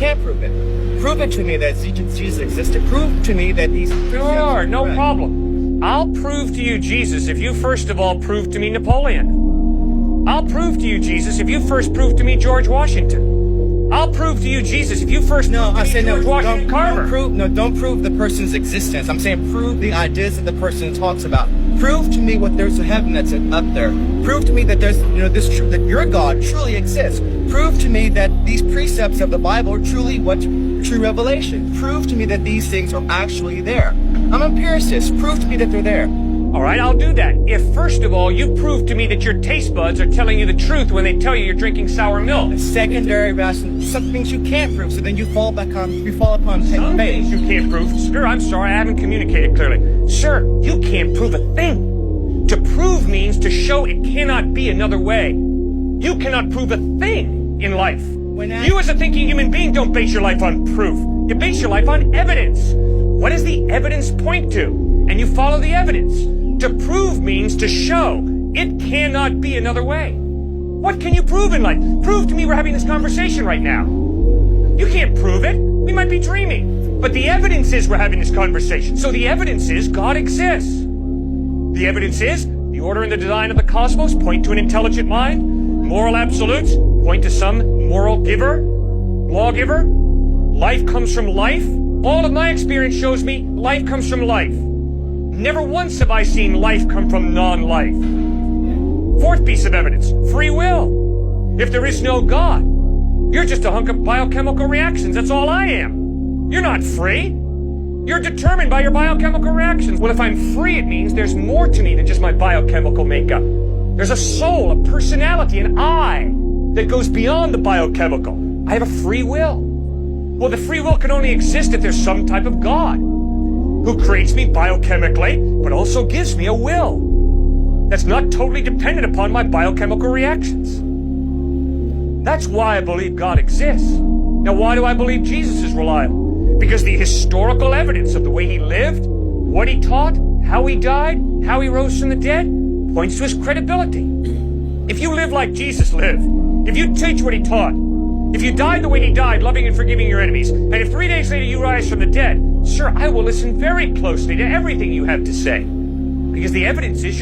can't prove it. Prove it to me that Jesus existed. Prove to me that these... Sure, no problem. I'll prove to you Jesus if you first of all prove to me Napoleon. I'll prove to you Jesus if you first prove to me George Washington. I'll prove to you Jesus if you first prove to me George Washington Carver. Don't prove the person's existence. I'm saying prove the ideas that the person talks about. Prove to me what there's a heaven that's up there. Prove to me that there's, this truth, that your God truly exists. Prove to me that these precepts of the Bible are truly what true revelation. Prove to me that these things are actually there. I'm an empiricist. Prove to me that they're there. All right, I'll do that. If, first of all, you prove to me that your taste buds are telling you the truth when they tell you you're drinking sour milk. Secondary rational, some things you can't prove, so then you fall upon Some faith. things you can't prove. Sir, I'm sorry, I haven't communicated clearly. Sir, you can't prove a thing. To prove means to show it cannot be another way. You cannot prove a thing in life. You as a thinking human being don't base your life on proof. You base your life on evidence. What does the evidence point to? And you follow the evidence. To prove means to show. It cannot be another way. What can you prove in life? Prove to me we're having this conversation right now. You can't prove it. We might be dreaming. But the evidence is we're having this conversation. So the evidence is God exists. The evidence is the order and the design of the cosmos point to an intelligent mind. Moral absolutes point to some moral giver, lawgiver. Life comes from life. All of my experience shows me life comes from life. Never once have I seen life come from non-life. Fourth piece of evidence, free will. If there is no God, you're just a hunk of biochemical reactions. That's all I am. You're not free. You're determined by your biochemical reactions. Well, if I'm free, it means there's more to me than just my biochemical makeup. There's a soul, a personality, an I that goes beyond the biochemical. I have a free will. Well, the free will can only exist if there's some type of God who creates me biochemically, but also gives me a will that's not totally dependent upon my biochemical reactions. That's why I believe God exists. Now, why do I believe Jesus is reliable? Because the historical evidence of the way he lived, what he taught, how he died, how he rose from the dead, points to his credibility. If you live like Jesus lived, if you teach what he taught, if you died the way he died, loving and forgiving your enemies, and if 3 days later you rise from the dead, sir, I will listen very closely to everything you have to say. Because the evidence is